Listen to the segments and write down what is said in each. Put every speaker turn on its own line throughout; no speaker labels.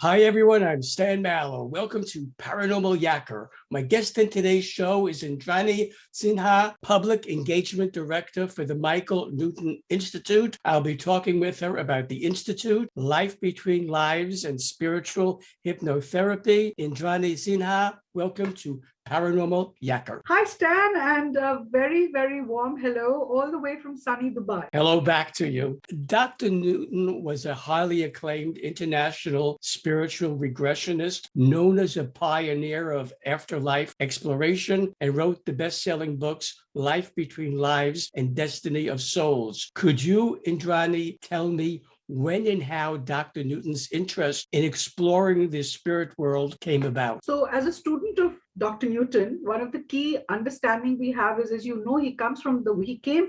Hi, everyone. I'm Stan Mallow. Welcome to Paranormal Yacker. My guest in today's show is Indrani Sinha, Public Engagement Director for the Michael Newton Institute. I'll be talking with her about the Institute, life between lives, and spiritual hypnotherapy. Indrani Sinha, welcome to Paranormal Yacker.
Hi, Stan, and a very, very warm hello all the way from sunny Dubai.
Hello back to you. Dr. Newton was a highly acclaimed international spiritual regressionist known as a pioneer of afterlife exploration and wrote the best-selling books Life Between Lives and Destiny of Souls. Could you, Indrani, tell me when and how Dr. Newton's interest in exploring the spirit world came about?
So, as a student of Dr. Newton, one of the key understanding we have is, as you know, he came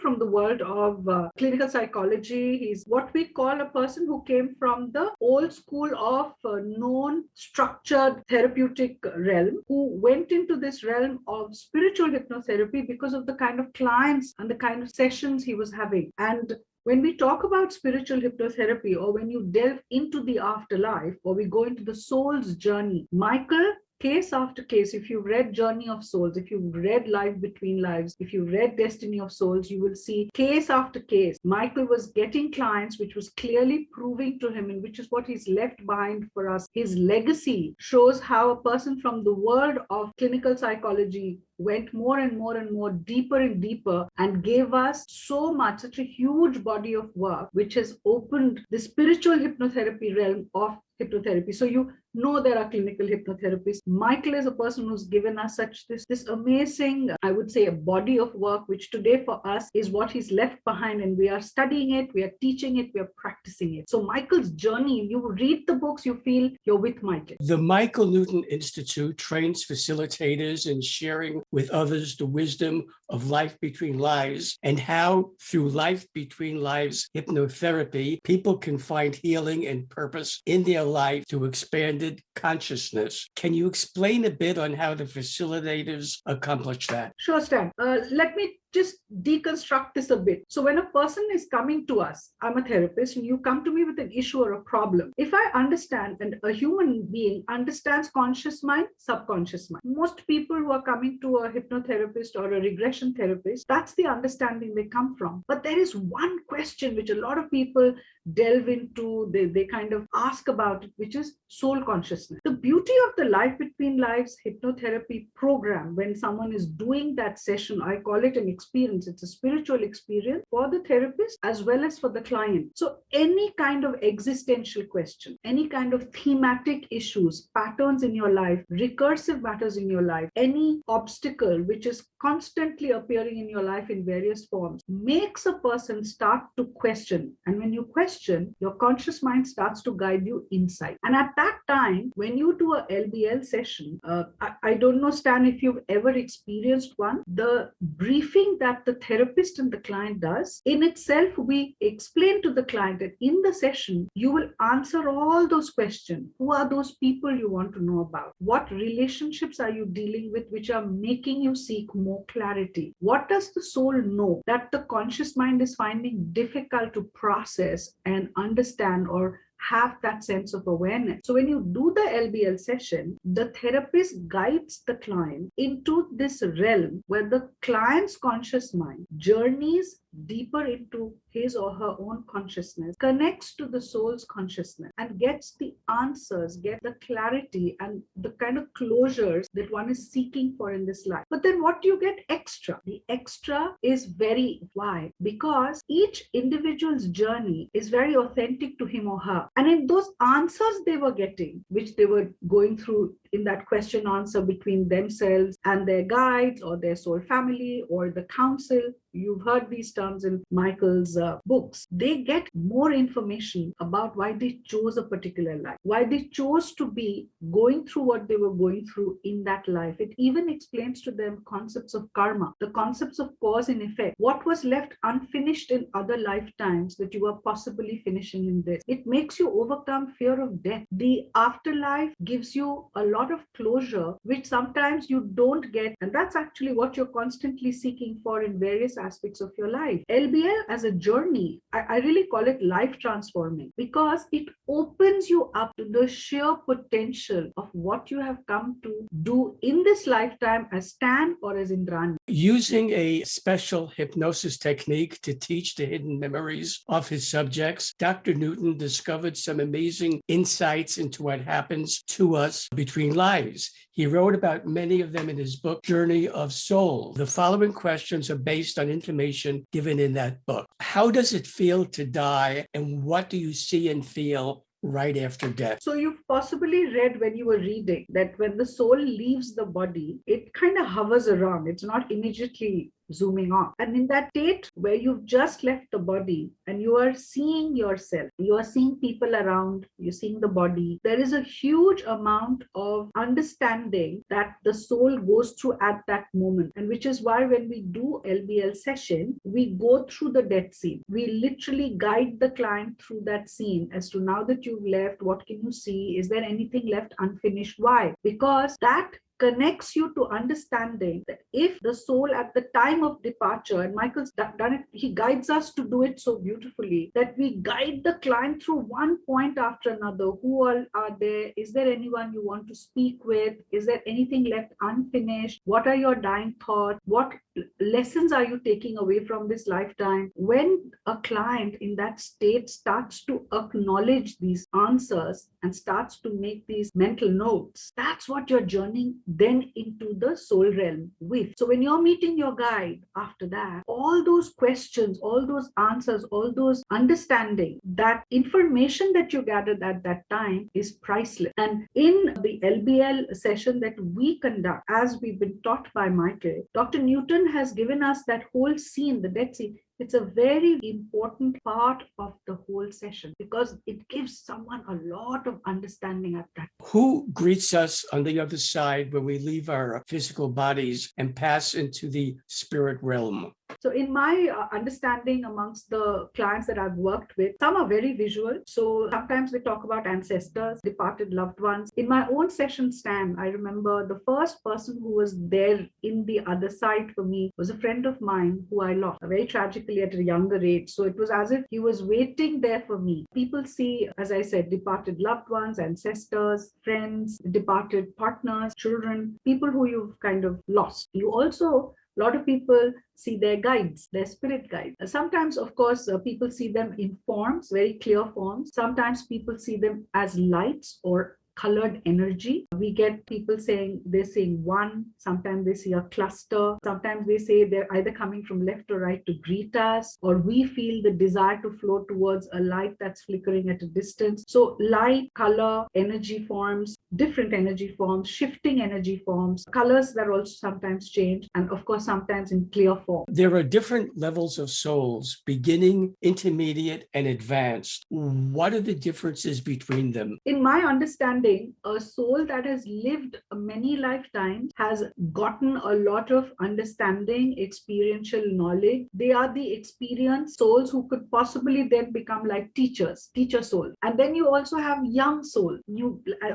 from the world of clinical psychology. He's what we call a person who came from the old school of known structured therapeutic realm, who went into this realm of spiritual hypnotherapy because of the kind of clients and the kind of sessions he was having. And when we talk about spiritual hypnotherapy, or when you delve into the afterlife, or we go into the soul's journey, Michael, case after case, if you've read Journey of Souls, if you've read Life Between Lives, if you've read Destiny of Souls, you will see case after case, Michael was getting clients, which was clearly proving to him, and which is what he's left behind for us. His legacy shows how a person from the world of clinical psychology went more and more and more deeper and deeper and gave us so much, such a huge body of work, which has opened the spiritual hypnotherapy realm of hypnotherapy. So you know there are clinical hypnotherapists. Michael is a person who's given us this amazing, I would say, a body of work, which today for us is what he's left behind, and we are studying it, we are teaching it, we are practicing it. So Michael's journey, you read the books, you feel you're with Michael.
The Michael Newton Institute trains facilitators in sharing with others the wisdom of life between lives and how through life between lives hypnotherapy, people can find healing and purpose in their life to expanded consciousness. Can you explain a bit on how the facilitators accomplish that?
Sure, Stan. Let me just deconstruct this a bit. So when a person is coming to us, I'm a therapist, and you come to me with an issue or a problem. If I understand, and a human being understands conscious mind, subconscious mind. Most people who are coming to a hypnotherapist or a regression therapist, that's the understanding they come from. But there is one question which a lot of people delve into, they kind of ask about it, which is soul consciousness. The beauty of the Life Between Lives hypnotherapy program, when someone is doing that session, I call it an experience. It's a spiritual experience for the therapist as well as for the client. So any kind of existential question, any kind of thematic issues, patterns in your life, recursive matters in your life, any obstacle which is constantly appearing in your life in various forms, makes a person start to question. And when you question, your conscious mind starts to guide you inside. And at that time, when you do a LBL session, I don't know, Stan, if you've ever experienced one, the briefing that the therapist and the client does, in itself, we explain to the client that in the session, you will answer all those questions. Who are those people you want to know about? What relationships are you dealing with which are making you seek more clarity? What does the soul know that the conscious mind is finding difficult to process and understand or have that sense of awareness? So when you do the LBL session, the therapist guides the client into this realm where the client's conscious mind journeys deeper into his or her own consciousness, connects to the soul's consciousness, and gets the answers, get the clarity and the kind of closures that one is seeking for in this life. But then what do you get extra? The extra is very why? Because each individual's journey is very authentic to him or her. And in those answers they were getting, which they were going through in that question answer between themselves and their guides or their soul family or the council, you've heard these terms in Michael's books, they get more information about why they chose a particular life, why they chose to be going through what they were going through in that life. It even explains to them concepts of karma, the concepts of cause and effect, what was left unfinished in other lifetimes that you are possibly finishing in this. It makes you overcome fear of death. The afterlife gives you a lot lot of closure, which sometimes you don't get. And that's actually what you're constantly seeking for in various aspects of your life. LBL as a journey, I really call it life transforming, because it opens you up to the sheer potential of what you have come to do in this lifetime as Stan or as Indrani.
Using a special hypnosis technique to teach the hidden memories of his subjects, Dr. Newton discovered some amazing insights into what happens to us between lives. He wrote about many of them in his book, Journey of Soul. The following questions are based on information given in that book. How does it feel to die, and what do you see and feel right after death?
So you've possibly read when you were reading that when the soul leaves the body, it kind of hovers around. It's not immediately zooming off. And in that state where you've just left the body and you are seeing yourself, you are seeing people around, you're seeing the body, there is a huge amount of understanding that the soul goes through at that moment. And which is why when we do LBL session, we go through the death scene. We literally guide the client through that scene as to, now that you've left, what can you see? Is there anything left unfinished? Why? Because that connects you to understanding that if the soul at the time of departure, and Michael's done it, he guides us to do it so beautifully, that we guide the client through one point after another. Who all are there? Is there anyone you want to speak with? Is there anything left unfinished? What are your dying thoughts? What lessons are you taking away from this lifetime? When a client in that state starts to acknowledge these answers and starts to make these mental notes, that's what you're journeying then into the soul realm with. So when you're meeting your guide after that, all those questions, all those answers, all those understanding, that information that you gathered at that time is priceless. And in the LBL session that we conduct, as we've been taught by Michael, Dr. Newton has given us that whole scene, the death scene. It's a very important part of the whole session because it gives someone a lot of understanding at that.
Who greets us on the other side when we leave our physical bodies and pass into the spirit realm?
So in my understanding amongst the clients that I've worked with, some are very visual. So sometimes we talk about ancestors, departed loved ones. In my own session, Stan, I remember the first person who was there in the other side for me was a friend of mine who I lost very tragically at a younger age. So it was as if he was waiting there for me. People see, as I said, departed loved ones, ancestors, friends, departed partners, children, people who you've kind of lost. You also, a lot of people see their guides, their spirit guides. Sometimes, of course, people see them in forms, very clear forms. Sometimes people see them as lights or colored energy. We get people saying they're seeing one, sometimes they see a cluster, sometimes they say they're either coming from left or right to greet us, or we feel the desire to flow towards a light that's flickering at a distance. So light, color, energy forms, different energy forms, shifting energy forms, colors that also sometimes change, and of course sometimes in clear form.
There are different levels of souls, beginning, intermediate, and advanced. What are the differences between them?
In my understanding, a soul that has lived many lifetimes has gotten a lot of understanding, experiential knowledge. They are the experienced souls who could possibly then become like teachers, teacher souls. And then you also have young souls,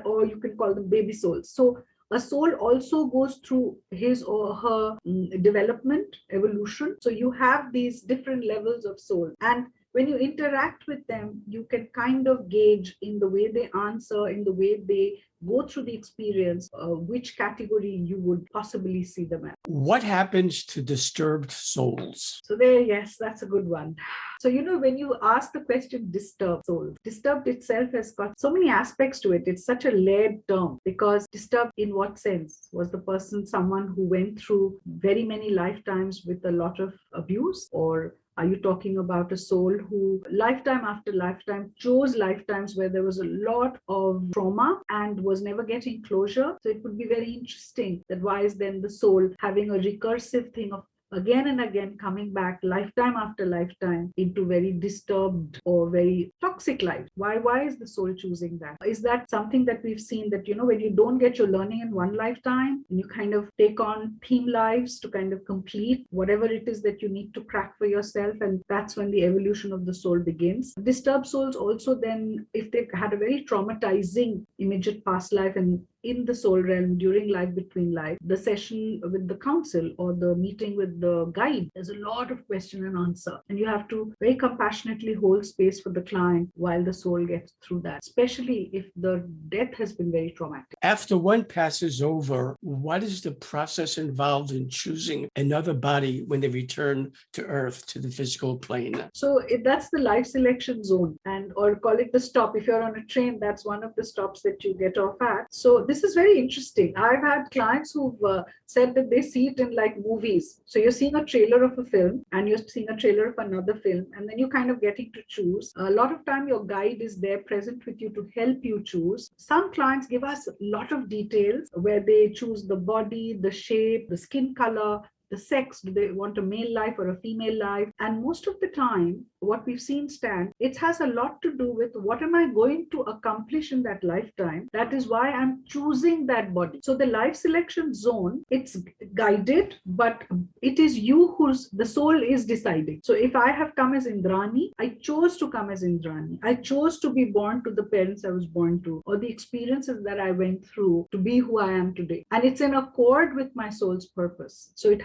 or you can call them baby souls. So a soul also goes through his or her development, evolution. So you have these different levels of soul. And when you interact with them, you can kind of gauge in the way they answer, in the way they go through the experience, which category you would possibly see them at.
What happens to disturbed souls?
So there, yes, that's a good one. So, when you ask the question, disturbed souls, disturbed itself has got so many aspects to it. It's such a layered term because disturbed in what sense? Was the person someone who went through very many lifetimes with a lot of abuse? Or are you talking about a soul who lifetime after lifetime chose lifetimes where there was a lot of trauma and was never getting closure? So it would be very interesting that why is then the soul having a recursive thing of again and again coming back lifetime after lifetime into very disturbed or very toxic life? Why is the soul choosing that? Is that something that we've seen that, when you don't get your learning in one lifetime and you kind of take on theme lives to kind of complete whatever it is that you need to crack for yourself, and that's when the evolution of the soul begins. Disturbed souls also then, if they've had a very traumatizing immediate past life and in the soul realm during life between life, the session with the council or the meeting with the guide, there's a lot of question and answer. And you have to very compassionately hold space for the client while the soul gets through that, especially if the death has been very traumatic.
After one passes over, what is the process involved in choosing another body when they return to Earth, to the physical plane?
So that's the life selection zone, and or call it the stop. If you're on a train, that's one of the stops that you get off at. So this is very interesting. I've had clients who've said that they see it in like movies. So you're seeing a trailer of a film and you're seeing a trailer of another film, and then you're kind of getting to choose. A lot of time your guide is there present with you to help you choose. Some clients give us a lot of details where they choose the body, the shape, the skin color, the sex. Do they want a male life or a female life? And most of the time, what we've seen stand, it has a lot to do with what am I going to accomplish in that lifetime. That is why I'm choosing that body. So the life selection zone, it's guided, but it is you who's, the soul is deciding. So if I have come as Indrani, I chose to come as Indrani. I chose to be born to the parents I was born to, or the experiences that I went through to be who I am today. And it's in accord with my soul's purpose. So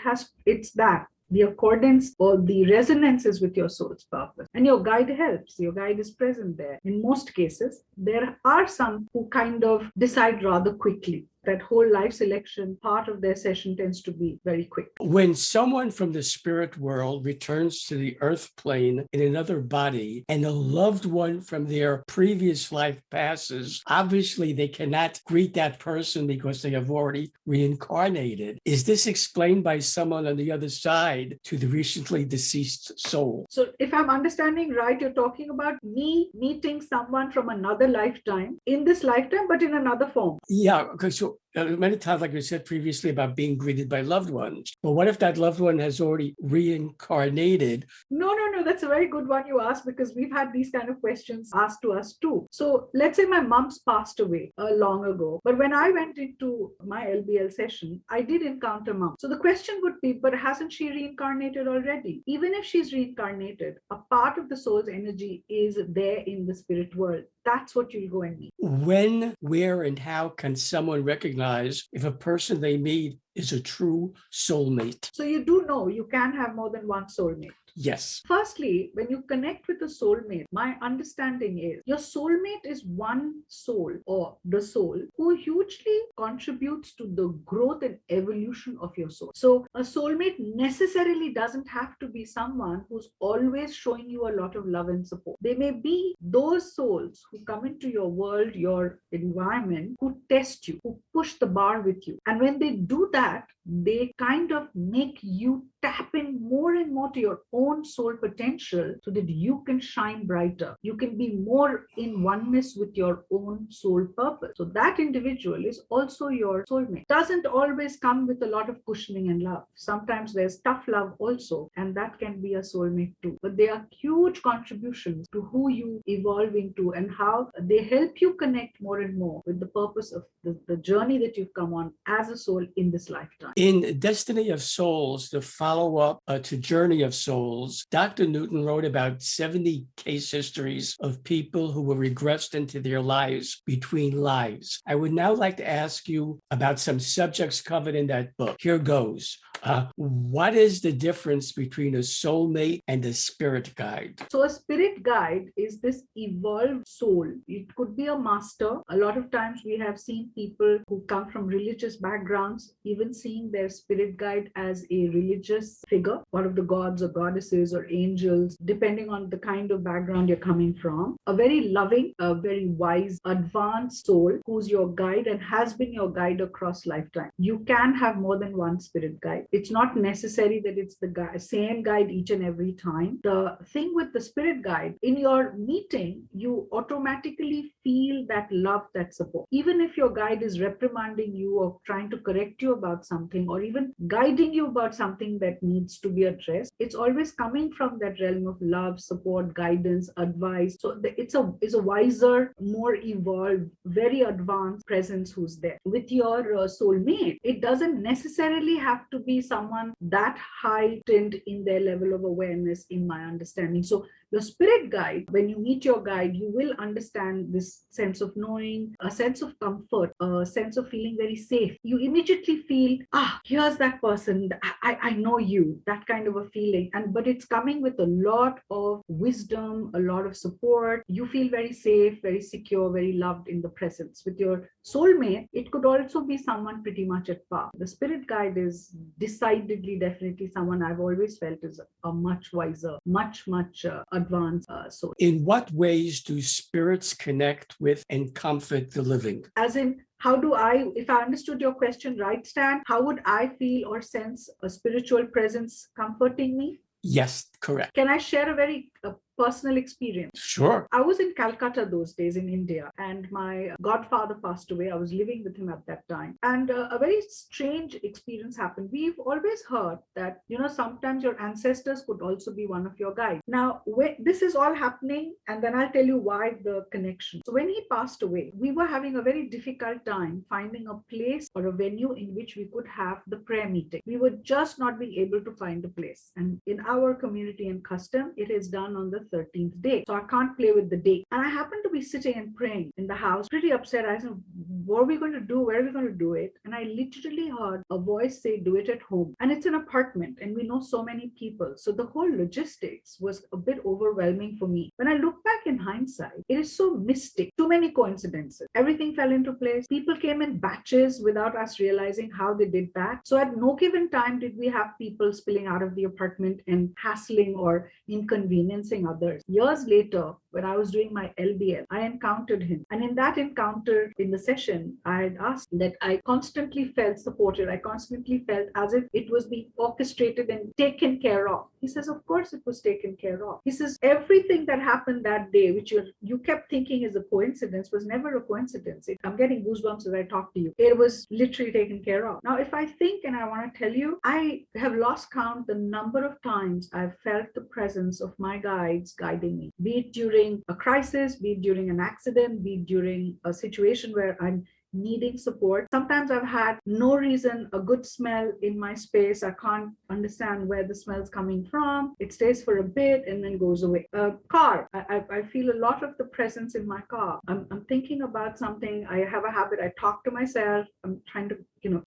it's that. The accordance or the resonances with your soul's purpose. And your guide helps. Your guide is present there. In most cases, there are some who kind of decide rather quickly. That whole life selection part of their session tends to be very quick.
When someone from the spirit world returns to the earth plane in another body and a loved one from their previous life passes, obviously they cannot greet that person because they have already reincarnated. Is this explained by someone on the other side to the recently deceased soul?
So if I'm understanding right, you're talking about me meeting someone from another lifetime in this lifetime, but in another form.
Yeah, because many times, like you said previously, about being greeted by loved ones. But what if that loved one has already reincarnated?
No. That's a very good one you asked, because we've had these kind of questions asked to us too. So let's say my mom's passed away long ago. But when I went into my LBL session, I did encounter mom. So the question would be, but hasn't she reincarnated already? Even if she's reincarnated, a part of the soul's energy is there in the spirit world. That's what you'll go and meet.
When, where, and how can someone recognize if a person they meet is a true soulmate?
So you do know you can have more than one soulmate.
Yes.
Firstly, when you connect with a soulmate, my understanding is your soulmate is one soul or the soul who hugely contributes to the growth and evolution of your soul. So a soulmate necessarily doesn't have to be someone who's always showing you a lot of love and support. They may be those souls who come into your world, your environment, who test you, who push the bar with you. And when they do that, they kind of make you tap in more and more to your own soul potential so that you can shine brighter. You can be more in oneness with your own soul purpose. So that individual is also your soulmate. Doesn't always come with a lot of cushioning and love. Sometimes there's tough love also, and that can be a soulmate too. But they are huge contributions to who you evolve into and how they help you connect more and more with the purpose of the journey that you've come on as a soul in this lifetime.
In Destiny of Souls, the follow-up to Journey of Souls, Dr. Newton wrote about 70 case histories of people who were regressed into their lives between lives. I would now like to ask you about some subjects covered in that book. Here goes. What is the difference between a soulmate and a spirit guide?
So a spirit guide is this evolved soul. It could be a master. A lot of times we have seen people who come from religious backgrounds, even seeing their spirit guide as a religious figure, one of the gods or goddesses or angels, depending on the kind of background you're coming from. A very loving, a very wise, advanced soul who's your guide and has been your guide across lifetime. You can have more than one spirit guide. It's not necessary that it's the same guide each and every time. The thing with the spirit guide, in your meeting, you automatically feel that love, that support. Even if your guide is reprimanding you or trying to correct you about something, or even guiding you about something that needs to be addressed, it's always coming from that realm of love, support, guidance, advice. So it's a wiser, more evolved, very advanced presence who's there. With your soulmate, it doesn't necessarily have to be someone that heightened in their level of awareness in my understanding. So your spirit guide, when you meet your guide, you will understand this sense of knowing, a sense of comfort, a sense of feeling very safe. You immediately feel, here's that person, I know you, that kind of a feeling. But it's coming with a lot of wisdom, a lot of support. You feel very safe, very secure, very loved in the presence. With your soulmate, it could also be someone pretty much at par. The spirit guide is decidedly, definitely someone I've always felt is a much wiser, much advanced soul.
In what ways do spirits connect with and comfort the living?
As in, how do I, if I understood your question right, Stan, how would I feel or sense a spiritual presence comforting me?
Yes, correct.
Can I share a very personal experience?
Sure.
I was in Calcutta those days in India, and my godfather passed away. I was living with him at that time. And a very strange experience happened. We've always heard that, sometimes your ancestors could also be one of your guides. Now, this is all happening, and then I'll tell you why the connection. So when he passed away, we were having a very difficult time finding a place or a venue in which we could have the prayer meeting. We were just not being able to find a place. And in our community and custom, it is done on the 13th day. So I can't play with the date. And I happened to be sitting and praying in the house, pretty upset. I said, what are we going to do? Where are we going to do it? And I literally heard a voice say, do it at home. And it's an apartment, and we know so many people. So the whole logistics was a bit overwhelming for me. When I look back in hindsight, it is so mystic. Too many coincidences. Everything fell into place. People came in batches without us realizing how they did that. So at no given time did we have people spilling out of the apartment and hassling or inconveniencing others. Years later, when I was doing my LBL, I encountered him. And in that encounter, in the session, I had asked that I constantly felt supported. I constantly felt as if it was being orchestrated and taken care of. He says, of course it was taken care of. He says, everything that happened that day, which you kept thinking is a coincidence, was never a coincidence. I'm getting goosebumps as I talk to you. It was literally taken care of. Now, if I think, and I want to tell you, I have lost count the number of times I've felt the presence of my guides guiding me, be it during a crisis, be it during an accident, be it during a situation where I'm needing support. Sometimes I've had no reason, a good smell in my space. I can't understand where the smell's coming from. It stays for a bit and then goes away. Car, I feel a lot of the presence in my car. I'm thinking about something. I have a habit. I talk to myself. I'm trying to,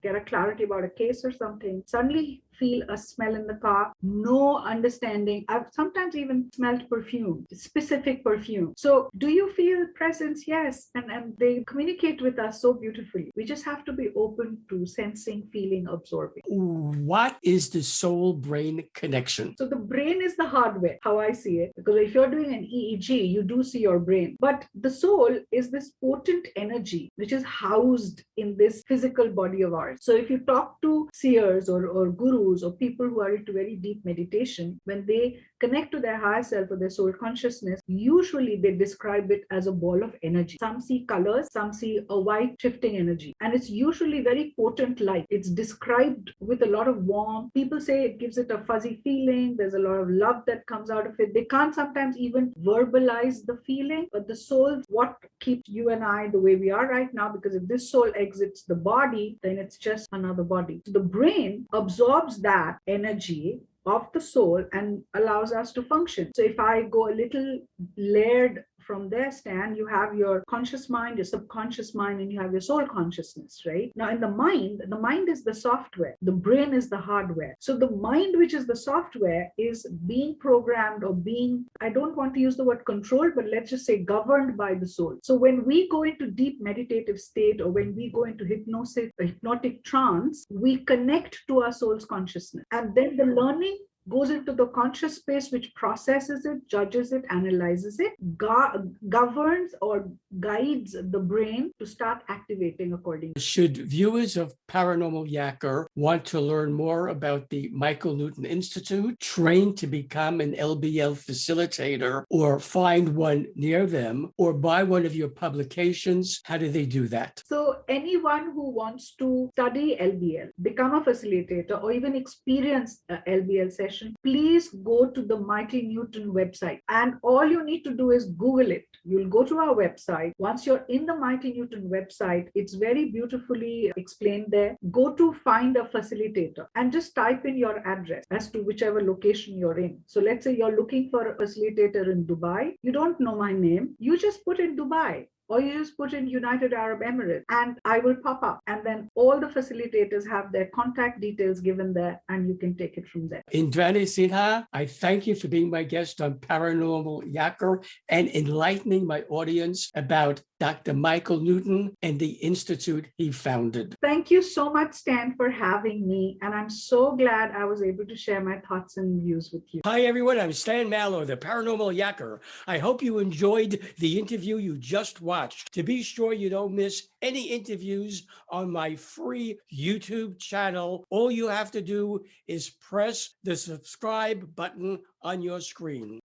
get a clarity about a case or something. Suddenly feel a smell in the car, no understanding. I've sometimes even smelled perfume, specific perfume. So do you feel presence? Yes. And they communicate with us so beautifully. We just have to be open to sensing, feeling, absorbing.
What is the soul-brain connection?
So the brain is the hardware, how I see it. Because if you're doing an EEG, you do see your brain. But the soul is this potent energy which is housed in this physical body of ours. So if you talk to seers or gurus or people who are into very deep meditation, when they connect to their higher self or their soul consciousness, usually they describe it as a ball of energy. Some see colors, some see a white shifting energy. And it's usually very potent light. It's described with a lot of warmth. People say it gives it a fuzzy feeling. There's a lot of love that comes out of it. They can't sometimes even verbalize the feeling, but the soul, what keeps you and I the way we are right now, because if this soul exits the body, then it's just another body. So the brain absorbs that energy of the soul and allows us to function. So if I go a little layered from there, Stan, you have your conscious mind, your subconscious mind, and you have your soul consciousness, right? Now in the mind is the software, the brain is the hardware. So the mind, which is the software, is being programmed or being, I don't want to use the word controlled, but let's just say governed by the soul. So when we go into deep meditative state or when we go into hypnotic trance, we connect to our soul's consciousness. And then the learning goes into the conscious space, which processes it, judges it, analyzes it, governs or guides the brain to start activating accordingly.
Should viewers of Paranormal Yacker want to learn more about the Michael Newton Institute, train to become an LBL facilitator, or find one near them, or buy one of your publications, how do they do that?
So anyone who wants to study LBL, become a facilitator, or even experience LBL session, session, please go to the Michael Newton website. And all you need to do is Google it. You'll go to our website. Once you're in the Michael Newton website, it's very beautifully explained there. Go to find a facilitator and just type in your address as to whichever location you're in. So let's say you're looking for a facilitator in Dubai. You don't know my name. You just put in Dubai, or you just put in United Arab Emirates and I will pop up. And then all the facilitators have their contact details given there and you can take it from there.
Indrani Sinha, I thank you for being my guest on Paranormal Yakka and enlightening my audience about Dr. Michael Newton and the institute he founded.
Thank you so much, Stan, for having me. And I'm so glad I was able to share my thoughts and views with you.
Hi, everyone. I'm Stan Mallow, the Paranormal Yakka. I hope you enjoyed the interview you just watched. To be sure you don't miss any interviews on my free YouTube channel, all you have to do is press the subscribe button on your screen.